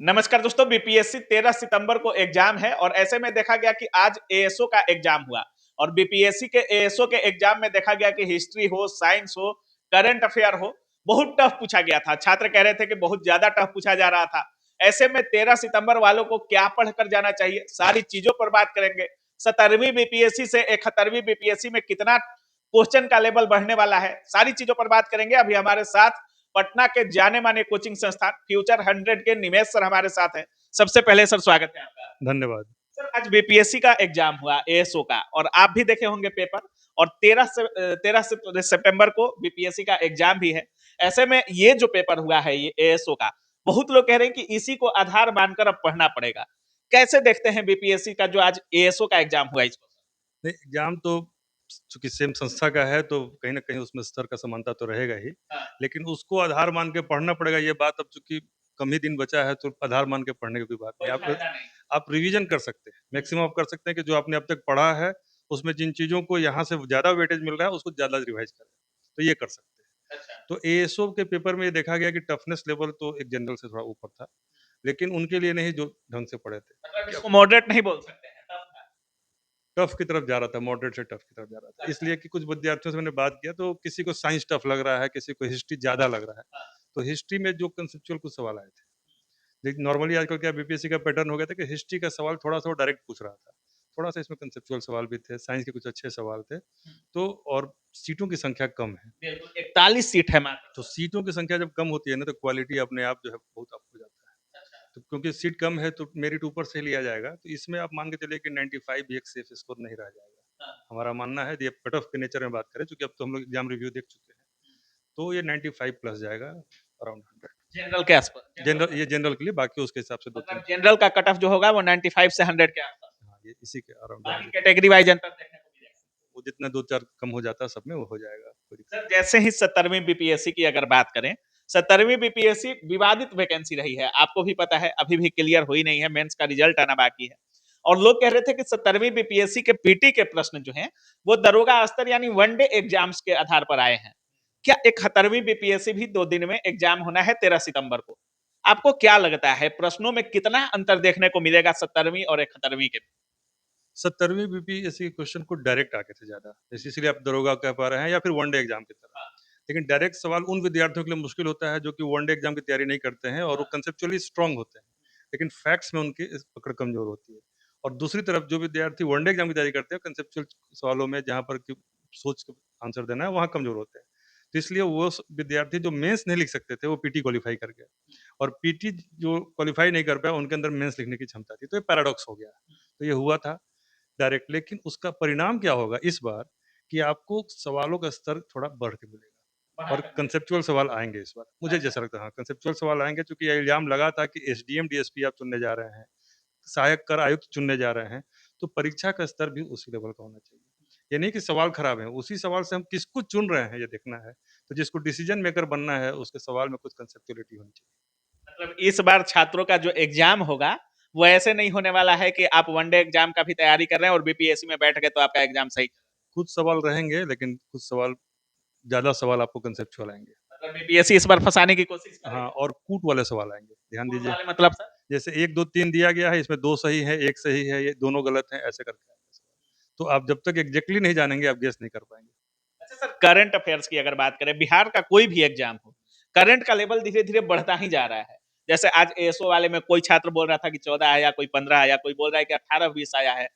नमस्कार दोस्तों, बीपीएससी 13 सितंबर को एग्जाम है और ऐसे में देखा गया कि आज एएसओ का एग्जाम हुआ और बीपीएससी के एएसओ के एग्जाम में देखा गया कि हिस्ट्री हो, साइंस हो, करंट अफेयर हो, बहुत टफ पूछा गया था। छात्र कह रहे थे कि बहुत ज्यादा टफ पूछा जा रहा था। ऐसे में 13 सितंबर वालों को क्या पढ़कर जाना चाहिए, सारी चीजों पर बात करेंगे। 17वीं बीपीएससी से 71वीं बीपीएससी में कितना क्वेश्चन का लेवल बढ़ने वाला है, सारी चीजों पर बात करेंगे। अभी हमारे साथ पटना के जाने माने कोचिंग संस्थान फ्यूचर 100 के निमेश सर हमारे साथ हैं। सबसे पहले सर स्वागत है आपका। धन्यवाद सर, आज बीपीएससी का एग्जाम हुआ एएसओ का और आप भी देखे होंगे पेपर और 13 सितंबर को बीपीएससी का एग्जाम भी है। ऐसे में ये जो पेपर हुआ है ये एएसओ का, बहुत लोग कह रहे हैं कि इसी को आधार मानकर अब पढ़ना पड़ेगा। कैसे देखते हैं बीपीएससी का जो आज एएसओ का एग्जाम हुआ इसको? नहीं, एग्जाम तो चूंकि सेम संस्था का है तो कहीं ना कहीं उसमें स्तर का समानता तो रहेगा ही। हाँ। लेकिन उसको आधार मान के पढ़ना पड़ेगा, ये बात अब चूंकि कम ही दिन बचा है तो आधार मान के पढ़ने की कोई बात कोई नहीं। फायदा नहीं। आप रिवीजन कर सकते हैं, मैक्सिमम आप कर सकते हैं कि जो आपने अब तक पढ़ा है उसमें जिन चीजों को यहाँ से ज्यादा वेटेज मिल रहा है उसको ज्यादा रिवाइज करें, तो ये कर सकते हैं। अच्छा। तो एएसओ के पेपर में ये देखा गया कि टफनेस लेवल तो एक जनरल से थोड़ा ऊपर था, लेकिन उनके लिए नहीं जो ढंग से पढ़े थे। मतलब इसको मॉडरेट नहीं बोल सकते हैं, टफ है। टफ की तरफ जा रहा था, मॉडरेट से टफ की तरफ जा रहा था, इसलिए कि कुछ विद्यार्थियों से मैंने बात किया तो किसी को साइंस टफ लग रहा है, किसी को हिस्ट्री ज्यादा लग रहा है। तो हिस्ट्री में जो कंसेप्चुअल कुछ सवाल आए थे, लेकिन नॉर्मली आजकल क्या बीपीएससी का पैटर्न हो गया था कि हिस्ट्री का सवाल थोड़ा सा डायरेक्ट पूछ रहा था, थोड़ा सा इसमें कंसेप्चुअल सवाल भी थे, साइंस के कुछ अच्छे सवाल थे। तो और सीटों की संख्या कम है, बिल्कुल 41 सीट है मात्र। तो सीटों की संख्या जब कम होती है ना तो क्वालिटी अपने आप जो है बहुत अप हो जाता है। तो क्योंकि सीट कम है तो मेरिट ऊपर से लिया जाएगा, तो इसमें आप मान के चलिए कि 95 भी एक सेफ स्कोर नहीं रह जाएगा। हमारा मानना है, ये कट ऑफ के नेचर में बात करें, चूंकि अब तो हम लोग एग्जाम रिव्यू देख चुके हैं, तो ये 95 प्लस जाएगा, अराउंड 100। जनरल के आसपास। जनरल, ये जनरल के लिए, बाकी उसके हिसाब से दो तीन। मतलब जनरल का कट ऑफ जो होगा वो 95 से 100 के आसपास। हाँ, ये इसी के अराउंड बाकी रहेंगे। कैटेगरी वाइज अंतर देखने को मिलेगा। वो जितना दो चार कम हो जाता है सब में वो हो जाएगा, कोई दिक्कत सर, जैसे ही 17वीं बीपीएससी की अगर बात करें, 17वीं बीपीएससी विवादित वैकेंसी रही है, आपको भी पता है, अभी भी क्लियर हुई नहीं है, मेंस का रिजल्ट आना बाकी है। और लोग कह रहे थे कि 17वीं बीपीएससी के पीटी के प्रश्न जो हैं वो दरोगा स्तर यानी वनडे एग्जाम्स के आधार पर आए हैं। क्या 71वीं बीपीएससी भी 2 दिन में एग्जाम होना है 13 सितंबर को? आपको क्या लगता है प्रश्नों में कितना अंतर देखने को मिलेगा 17वीं और 71वीं के? 17वीं बीपीएससी के क्वेश्चन को डायरेक्ट आगे थे ज्यादा, जैसे इसलिए आप दरोगा कह पा रहे हैं या फिर वनडे एग्जाम की तरह। लेकिन डायरेक्ट सवाल उन विद्यार्थियों के लिए मुश्किल होता है जो कि वनडे एग्जाम की तैयारी नहीं करते हैं और वो कंसेप्चुअली स्ट्रांग होते हैं, लेकिन फैक्ट्स में उनकी पकड़ कमजोर होती है। और दूसरी तरफ जो विद्यार्थी वनडे एग्जाम की तैयारी करते हैं कंसेप्चुअल सवालों में जहाँ पर सोच के आंसर देना है वहाँ कमजोर होते हैं। तो इसलिए वो विद्यार्थी जो मेंस नहीं लिख सकते थे वो पीटी क्वालिफाई कर गए, और पीटी जो क्वालिफाई नहीं कर पाया उनके अंदर मेंस लिखने की क्षमता थी, तो ये पैराडॉक्स हो गया। तो ये हुआ था डायरेक्ट, लेकिन उसका परिणाम क्या होगा इस बार कि आपको सवालों का स्तर थोड़ा बढ़ के मिलेगा और कंसेप्चुअल सवाल आएंगे इस बार, मुझे जैसा लगता है। हाँ, कंसेप्चुअल सवाल आएंगे, क्योंकि यह इल्जाम लगा था कि एसडीएम डीएसपी आप चुनने जा रहे हैं, सहायक कर आयुक्त चुनने जा रहे हैं, तो परीक्षा का स्तर भी उसी लेवल का होना चाहिए। ये नहीं कि सवाल खराब है, उसी सवाल से हम किसको चुन रहे हैं ये देखना है। तो जिसको डिसीजन मेकर बनना है उसके सवाल में कुछ कंसेप्चुअलिटी होनी चाहिए। मतलब इस बार छात्रों का जो एग्जाम होगा वो ऐसे नहीं होने वाला है कि आप वनडे एग्जाम का भी तैयारी कर रहे हैं और बीपीएससी में बैठ गए तो आपका एग्जाम सही। कुछ सवाल रहेंगे, लेकिन कुछ सवाल, ज्यादा सवाल आपको कंसेप्चुअल आएंगे। मतलब बीपीएससी इस बार फंसाने की कोशिश करेगा। हाँ, और कूट वाले सवाल आएंगे, ध्यान कूट दीजिए। वाले मतलब सर? जैसे 1 2 3 दिया गया है, इसमें 2 सही है, 1 सही है, ये दोनों गलत हैं, ऐसे करके आएगा सवाल। तो आप जब तक एग्जैक्टली नहीं जानेंगे आप गेस नहीं कर पाएंगे। अच्छा सर, करंट अफेयर्स की अगर बात करें, बिहार का कोई भी एग्जाम हो, करंट का लेवल धीरे धीरे बढ़ता ही जा रहा है। जैसे आज एएसओ वाले में कोई छात्र बोल रहा था कि 14 आया, कोई 15 आया, कोई बोल रहा है कि 18-20 आया है।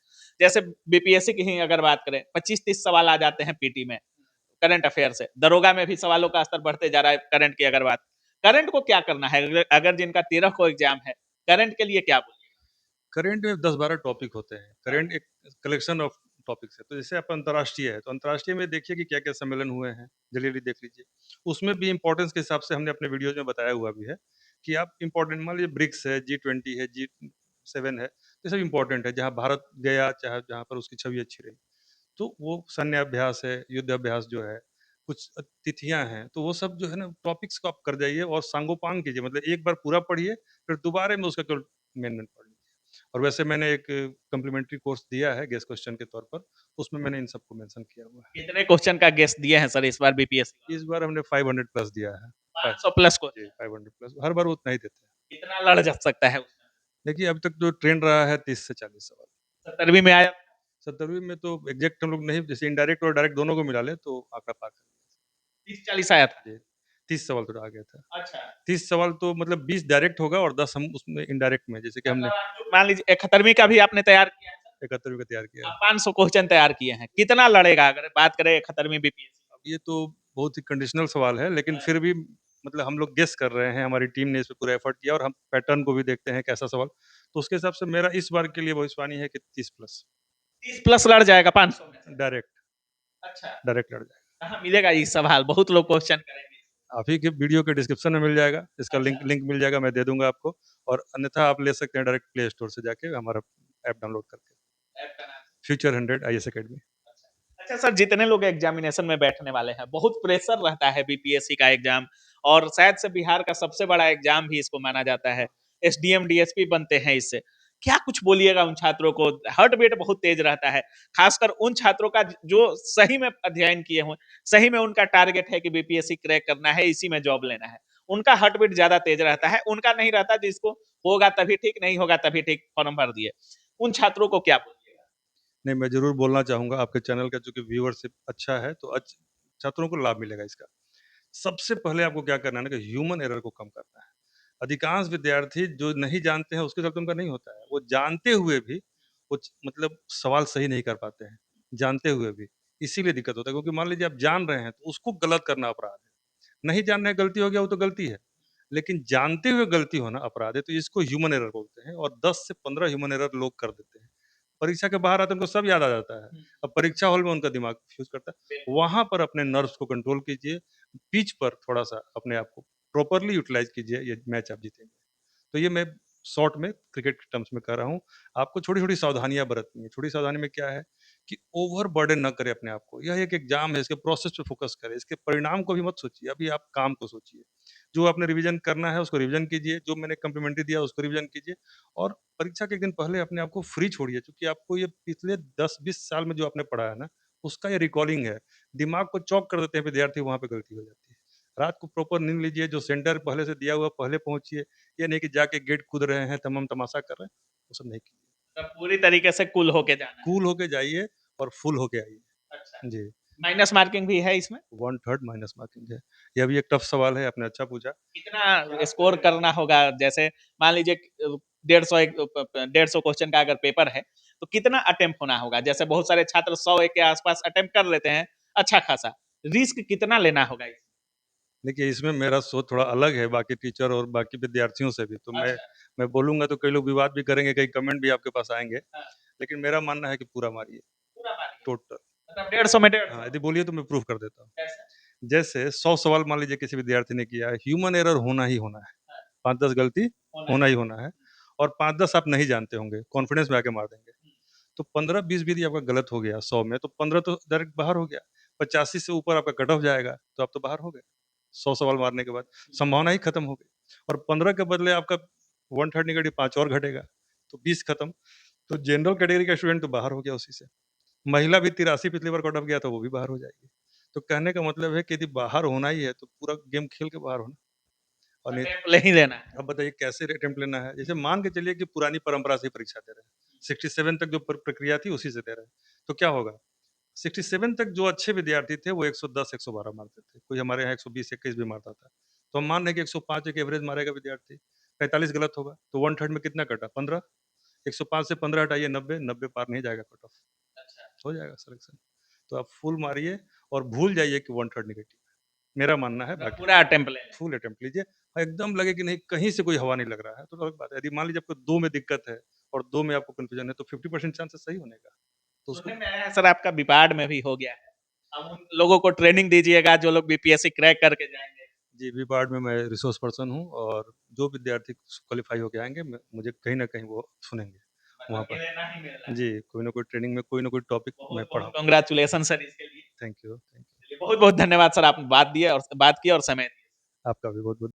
जैसे बीपीएससी की ही अगर बात करें, 25-30 सवाल आ जाते हैं पीटी में करंट अफेयर से। दरोगा में भी सवालों का स्तर बढ़ते जा रहा है करंट की अगर बात। करंट को क्या करना है अगर जिनका 13 को एग्जाम है, करंट के लिए क्या बोलिए? करंट में 10-12 टॉपिक होते हैं, करंट एक कलेक्शन ऑफ टॉपिक्स है। तो जैसे आप अंतर्राष्ट्रीय है, तो अंतर्राष्ट्रीय में देखिए कि क्या क्या सम्मेलन हुए हैं, जल्दी देख लीजिए। उसमें भी इंपॉर्टेंस के हिसाब से हमने अपने वीडियोज में बताया हुआ भी है कि आप इंपॉर्टेंट मान लीजिए ब्रिक्स है, G20 है, G7 है, ये सब इंपॉर्टेंट है, जहाँ भारत गया, चाहे जहाँ पर उसकी छवि अच्छी रही। तो वो सैन्य अभ्यास है, युद्ध अभ्यास जो है, कुछ तिथियां हैं, तो वो सब जो है ना टॉपिक्स को आप कर जाइए और सांगोपांग कीजिए, मतलब एक बार पूरा पढ़िए, फिर दोबारा में उसका केवल मेन मेन पढ़ लीजिए। और वैसे मैंने एक कम्प्लीमेंट्री कोर्स दिया है गेस्ट क्वेश्चन के तौर पर, उसमें मैंने इन सबको मेंशन किया हुआ है। कितने क्वेश्चन का गेस दिए हैं सर इस बार बीपीएससी? इस बार हमने 500 प्लस दिया है। 500 प्लस को। जी, 500 प्लस, हर बार उतना ही देते हैं। कितना लड़ जा सकता है? देखिए अभी तक जो ट्रेंड रहा है 30 से 40 सवाल। 17वीं में आया? 17वीं में तो एग्जैक्ट हम लोग नहीं, जैसे इनडायरेक्ट और डायरेक्ट दोनों को मिला ले तो आंकड़ा पार कर 30-40 आया था? जी। 30 सवाल तो आ गया था। अच्छा। 30 सवाल तो मतलब 20 डायरेक्ट होगा और 10 हम उसमें इनडायरेक्ट में, जैसे कि हमने मतलब आप जो मान लीजिए 71वीं का भी आपने तैयार किया है? 71वीं का तैयार किया है। आप 500 क्वेश्चन तैयार किए हैं, कितना लड़ेगा अगर बात करें 71वीं बीपीएससी? अब ये तो बहुत ही कंडीशनल सवाल है, लेकिन फिर भी मतलब हम लोग गेस कर रहे हैं, हमारी टीम ने इस पे पूरा एफर्ट किया और हम पैटर्न को भी देखते हैं कैसा सवाल, तो उसके हिसाब से मेरा इस बार के लिए भविष्यवाणी है कि 30 प्लस 30 प्लस लड़ जाएगा 500 में से? डायरेक्ट अच्छा। डायरेक्ट लड़ जाएगा। कहाँ मिलेगा ये सवाल? बहुत लोग क्वेश्चन करेंगे। आप ही के वीडियो के डिस्क्रिप्शन में मिल जाएगा, इसका अच्छा। लिंक लिंक मिल जाएगा, मैं दे दूंगा आपको, और अन्यथा आप ले सकते हैं डायरेक्ट प्ले स्टोर से जाके हमारा ऐप डाउनलोड करके, ऐप का नाम? Future 100 IAS academy. अच्छा सर, जितने लोग एग्जामिनेशन में बैठने वाले हैं, बहुत प्रेशर रहता है बीपीएससी का एग्जाम, और शायद से बिहार का सबसे बड़ा एग्जाम भी इसको माना जाता है। एसडीएम डीएसपी बनते हैं इससे। क्या कुछ बोलिएगा उन छात्रों को? हार्ट बीट बहुत तेज रहता है, खासकर उन छात्रों का जो सही में अध्ययन किए हुए, सही में उनका टारगेट है कि बीपीएससी क्रैक करना है, इसी में जॉब लेना है। उनका हार्ट बीट ज्यादा तेज रहता है, उनका नहीं रहता जिसको होगा तभी ठीक, नहीं होगा तभी ठीक, फॉर्म भर दिए। उन छात्रों को क्या बोलिएगा? नहीं, मैं ज़रूर बोलना चाहूँगा, आपके चैनल का चूँकि व्यूअरशिप अच्छा है, तो छात्रों को लाभ मिलेगा इसका। सबसे पहले आपको क्या करना है ना कि ह्यूमन एरर को कम करना है। अधिकांश विद्यार्थी जो नहीं जानते हैं, उसके साथ उनका नहीं होता है। वो जानते हुए भी कुछ मतलब सवाल सही नहीं कर पाते हैं, जानते हुए भी। इसीलिए दिक्कत होता है, क्योंकि मान लीजिए आप जान रहे हैं, तो उसको गलत करना अपराध है। नहीं जानना है, गलती हो गया, वो तो गलती है। लेकिन जानते हुए गलती होना अपराध है, तो इसको ह्यूमन एरर बोलते हैं, और 10 से 15 ह्यूमन एरर लोग कर देते हैं। परीक्षा के बाहर आते हैं, उनको सब याद आ जाता है। अब परीक्षा हॉल में उनका दिमाग फ्यूज करता है। वहाँ पर अपने नर्व्स को कंट्रोल कीजिए, पिच पर थोड़ा-सा अपने आप को प्रॉपर्ली यूटिलाइज़ कीजिए, ये मैच आप जीतेंगे। तो ये मैं शॉर्ट में क्रिकेट के टर्म्स में कह रहा हूँ। आपको छोटी-छोटी सावधानियाँ बरतनी है। छोटी सावधानी में क्या है कि ओवर बर्डन ना करें अपने आप को। यह एक एग्ज़ाम है, इसके प्रोसेस पे फ़ोकस करें, इसके परिणाम को भी मत सोचिए, अभी आप काम को सोचिए। जो आपने रिवीजन करना है, उसको रिवीजन कीजिए, जो मैंने कम्प्लीमेंट्री दिया, उसको रिवीजन कीजिए, और परीक्षा के एक दिन पहले अपने आप को फ्री छोड़िए, क्योंकि आपको ये पिछले 10-20 साल में जो आपने पढ़ा है ना, उसका ये रिकॉलिंग है। दिमाग को चौक कर देते हैं विद्यार्थी, वहाँ पे गलती हो जाती है। रात को प्रॉपर नींद लीजिए, जो सेंटर पहले से दिया हुआ पहले पहुँचिए। ये नहीं कि जाके गेट कूद रहे हैं, तमाम तमाशा कर रहे हैं, वो सब नहीं कीजिए। मतलब पूरी तरीके से कूल होके जाना है। कूल होके जाइए और फुल होके आइए। अच्छा। जी, माइनस मार्किंग भी है इसमें? 1/3 माइनस मार्किंग है। ये भी एक टफ सवाल है, आपने अच्छा पूछा। कितना स्कोर करना होगा? जैसे मान लीजिए 150 150 क्वेश्चन का अगर पेपर है, तो कितना अटेम्प्ट होना होगा? जैसे बहुत सारे छात्र 100 के आसपास अटेम्प्ट कर लेते हैं, अच्छा खासा। रिस्क कितना लेना होगा इसमें? देखिए, इसमें मेरा सोच थोड़ा अलग है बाकी टीचर और बाकी विद्यार्थियों से भी। तो मैं अच्छा। मैं बोलूँगा तो कई लोग विवाद भी करेंगे, कई कमेंट भी आपके पास आएँगे। हाँ, लेकिन मेरा मानना है कि पूरा मारिए, पूरा मारिए। टोटल। मतलब 150 में हाँ, 150? यदि बोलिए तो मैं प्रूफ कर देता हूँ। कैसे? जैसे 100 सवाल मान लीजिए किसी विद्यार्थी ने किया है, ह्यूमन एरर होना ही होना है। हाँ, 5-10 गलती होना होना है। ही होना है, और 5-10 आप नहीं जानते होंगे, कॉन्फिडेंस में आके मार देंगे। तो 15-20 भी यदि आपका गलत हो गया 100 में, तो 15 तो डायरेक्ट बाहर हो गया। 85 से ऊपर आपका कट ऑफ जाएगा, तो आप तो बाहर हो गए। 100 सवाल मारने के बाद संभावना ही खत्म हो गई, और 15 के बदले आपका 1/3 नेगेटिव 5 और घटेगा, तो 20 खत्म। तो जनरल कैटेगरी का स्टूडेंट तो बाहर हो गया उसी से। महिला भी 83 पिछली बार कट ऑफ गया था, वो भी बाहर हो जाएगी। तो कहने का मतलब है कि यदि बाहर होना ही है, तो पूरा गेम खेल के बाहर होना। और नहीं, अटेम्प्ट ले ही लेना है। अब बताइए कैसे अटेम्प्ट लेना है? जैसे मान के चलिए कि पुरानी परंपरा से ही परीक्षा दे रहे हैं। 67 तक जो प्रक्रिया थी उसी से दे रहे हैं। तो क्या होगा? 67 तक जो अच्छे विद्यार्थी थे वो 110-112 मारते थे। कोई हमारे यहाँ 120-21 भी मारता था। तो हम मान रहे हैं कि 105 एक एवरेज मारेगा विद्यार्थी, 45 गलत होगा, तो 1/3 में कितना कटा? 15। 105 से 15 हटाइए, 90, 90 पार नहीं जाएगा कट ऑफ। अच्छा। हो जाएगा सिलेक्शन। तो आप फुल मारिए और भूल जाइए कि 1/3 नेगेटिव है। मेरा मानना है, मतलब बाकी पूरा अटेम्प्ट ले लें। फुल अटेम्प्ट लीजिए। एकदम लगे कि नहीं, कहीं से कोई हवा नहीं लग रहा है, तो अलग बात है। यदि मान लीजिए आपको 2 में दिक्कत है और 2 में आपको कन्फ्यूजन है, तो 50% चांस है सही होने का। तो उसको सुनने में आया है सर आपका विपाड में भी हो गया है। अब उन लोगों को ट्रेनिंग दीजिएगा जो लोग बीपीएससी क्रैक करके जाएँगे। जी, बी-पार्ट में मैं रिसोर्स पर्सन हूँ, और जो विद्यार्थी क्वालीफाई होके आएँगे, मुझे कहीं न कहीं वो सुनेंगे वहाँ मतलब पर। प्रेरणा ही मिल रहा है। जी, कोई ना कोई ट्रेनिंग में कोई ना कोई टॉपिक मैं बहुत-बहुत पढ़ाऊँ। कांग्रेचुलेशन सर इसके लिए। Thank you, thank you. चलिए बहुत-बहुत धन्यवाद सर, आपने बात की और समय दिए। आपका भी बहुत-बहुत